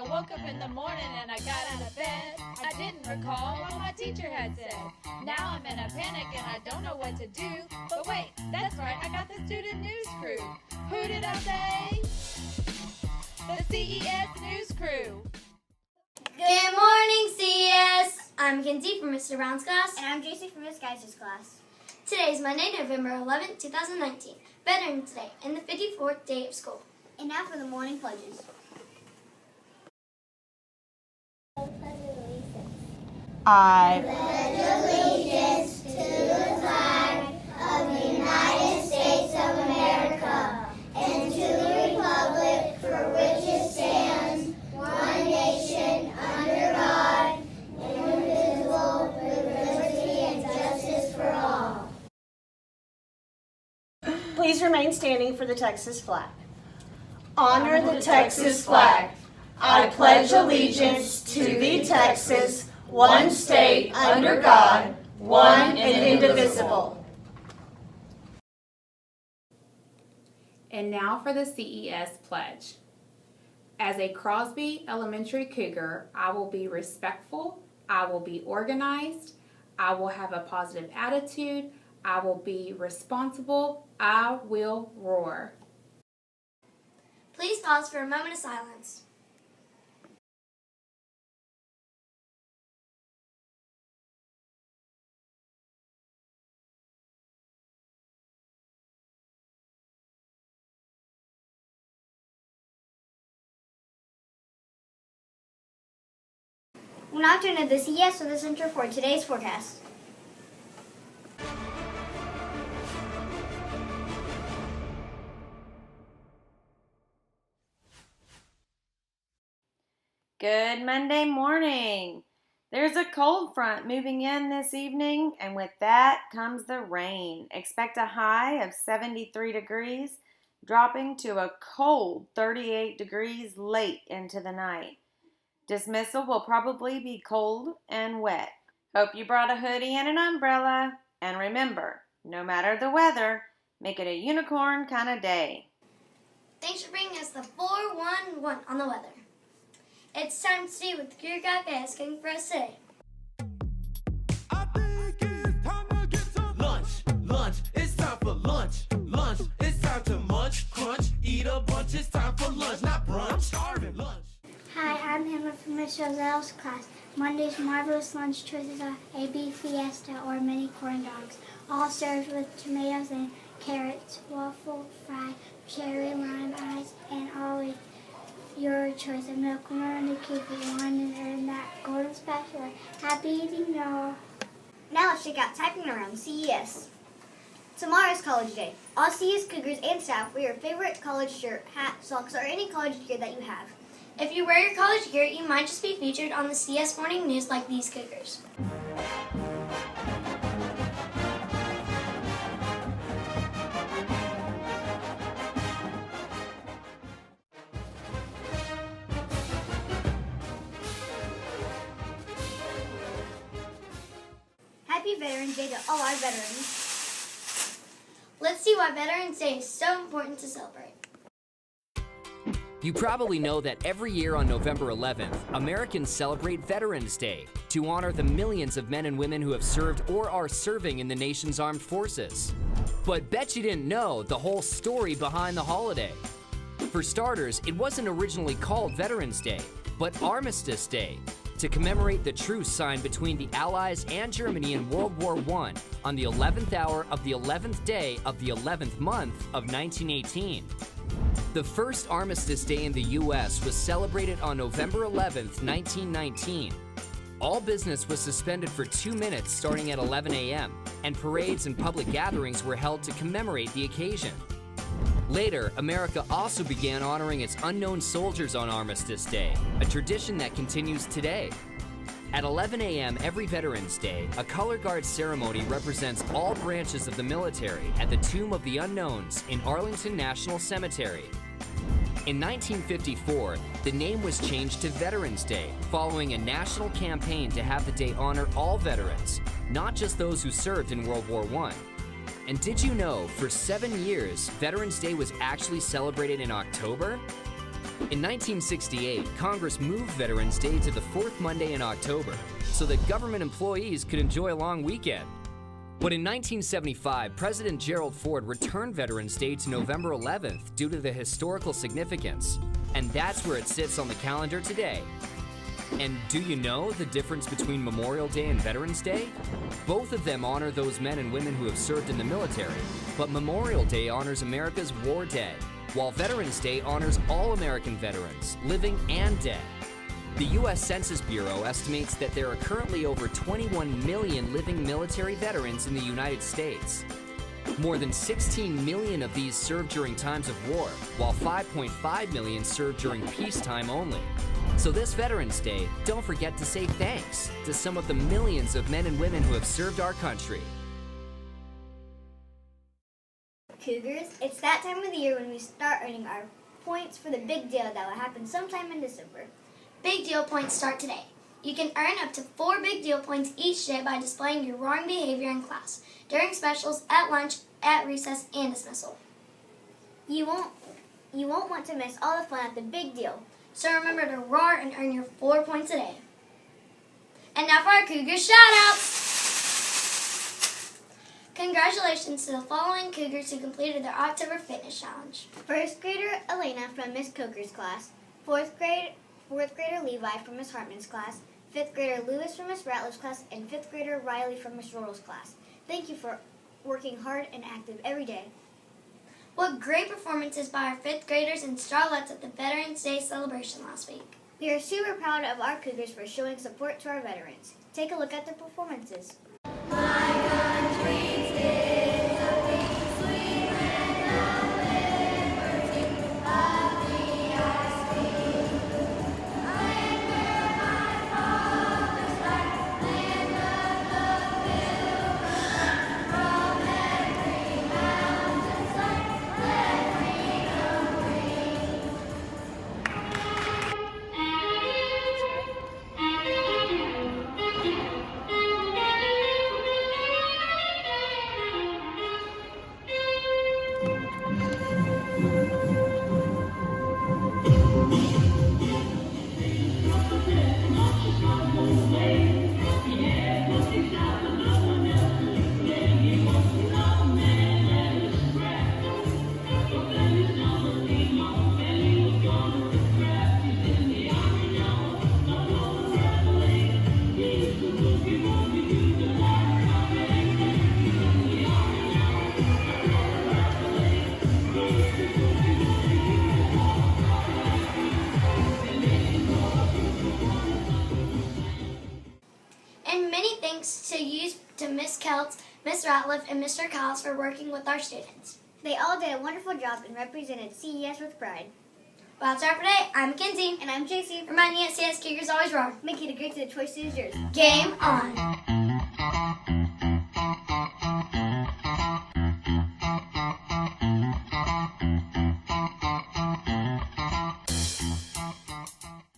woke up in the morning and I got out of bed. I didn't recall what my teacher had said. Now I'm in a panic and I don't know what to do. But wait, that's right, I got the student news crew. Who did I say? The CES News Crew. Good morning, CES! I'm Kinsey from Mr. Brown's class. And I'm JC from Miss Geis's class. Today is Monday, November 11th, 2019, Veterans Day, and the 54th day of school. And now for the morning pledges. I pledge allegiance to the flag of the United States of America and to the republic for which it stands, one nation, under God, indivisible, with liberty and justice for all. Please remain standing for the Texas flag. Honor the Texas flag. I pledge allegiance to thee, Texas, one state under God, one and indivisible. And now for the CES pledge. As a Crosby Elementary Cougar, I will be respectful, I will be organized, I will have a positive attitude, I will be responsible, I will roar. Please pause for a moment of silence. We'll now turn to the CES Weather Center for today's forecast. Good Monday morning. There's a cold front moving in this evening, and with that comes the rain. Expect a high of 73 degrees, dropping to a cold 38 degrees late into the night. Dismissal will probably be cold and wet. Hope you brought a hoodie and an umbrella. And remember, no matter the weather, make it a unicorn kind of day. Thanks for bringing us the 411 on the weather. It's time to see what the Cougar Guy asking for us today. I think it's time to get some lunch. It's time for lunch. It's time to munch, crunch, eat a bunch. It's time for lunch, not brunch. Starving lunch. Hi, I'm Hannah from Miss Roselle's class. Monday's marvelous lunch choices are a beef fiesta or mini corn dogs, all served with tomatoes and carrots, waffle fry, cherry lime ice, and always your choice of milk melon to keep it warm and earn that golden spatula. Happy eating, y'all. Now let's check out typing around CES. Tomorrow is College Day. All CES Cougars and staff wear your favorite college shirt, hat, socks, or any college gear that you have. If you wear your college gear, you might just be featured on the CES Morning News like these Cougars. Happy Veterans Day to all our veterans. Let's see why Veterans Day is so important to celebrate. You probably know that every year on November 11th, Americans celebrate Veterans Day to honor the millions of men and women who have served or are serving in the nation's armed forces. But bet you didn't know the whole story behind the holiday. For starters, it wasn't originally called Veterans Day, but Armistice Day, to commemorate the truce signed between the Allies and Germany in World War I on the 11th hour of the 11th day of the 11th month of 1918. The first Armistice Day in the U.S. was celebrated on November 11th, 1919. All business was suspended for 2 minutes starting at 11 a.m., and parades and public gatherings were held to commemorate the occasion. Later, America also began honoring its unknown soldiers on Armistice Day, a tradition that continues today. At 11 a.m. every Veterans Day, a color guard ceremony represents all branches of the military at the Tomb of the Unknowns in Arlington National Cemetery. In 1954, the name was changed to Veterans Day, following a national campaign to have the day honor all veterans, not just those who served in World War I. And did you know, for 7 years, Veterans Day was actually celebrated in October? In 1968, Congress moved Veterans Day to the fourth Monday in October so that government employees could enjoy a long weekend. But in 1975, President Gerald Ford returned Veterans Day to November 11th due to the historical significance. And that's where it sits on the calendar today. And do you know the difference between Memorial Day and Veterans Day? Both of them honor those men and women who have served in the military, but Memorial Day honors America's war dead, while Veterans Day honors all American veterans, living and dead. The U.S. Census Bureau estimates that there are currently over 21 million living military veterans in the United States. More than 16 million of these served during times of war, while 5.5 million served during peacetime only. So this Veterans Day, don't forget to say thanks to some of the millions of men and women who have served our country. Cougars, it's that time of the year when we start earning our points for the big deal that will happen sometime in December. Big deal points start today. You can earn up to 4 big deal points each day by displaying your wrong behavior in class, during specials, at lunch, at recess, and dismissal. You won't want to miss all the fun at the big deal. So remember to roar and earn your 4 points a day. And now for our Cougar shout-outs! Congratulations to the following Cougars who completed their October Fitness Challenge. First grader Elena from Miss Coker's class, fourth grader Levi from Miss Hartman's class, fifth grader Lewis from Miss Ratliff's class, and fifth grader Riley from Miss Rorrell's class. Thank you for working hard and active every day. What great performances by our 5th graders and Starlets at the Veterans Day celebration last week. We are super proud of our Cougars for showing support to our veterans. Take a look at their performances. And many thanks to Miss Keltz, Miss Ratliff, and Mr. Kyles for working with our students. They all did a wonderful job and represented CES with pride. Well, that's all for today. I'm Mackenzie. And I'm JC. Reminding you that CES Cougars always roar. Make it a great day. The choice is yours. Game on.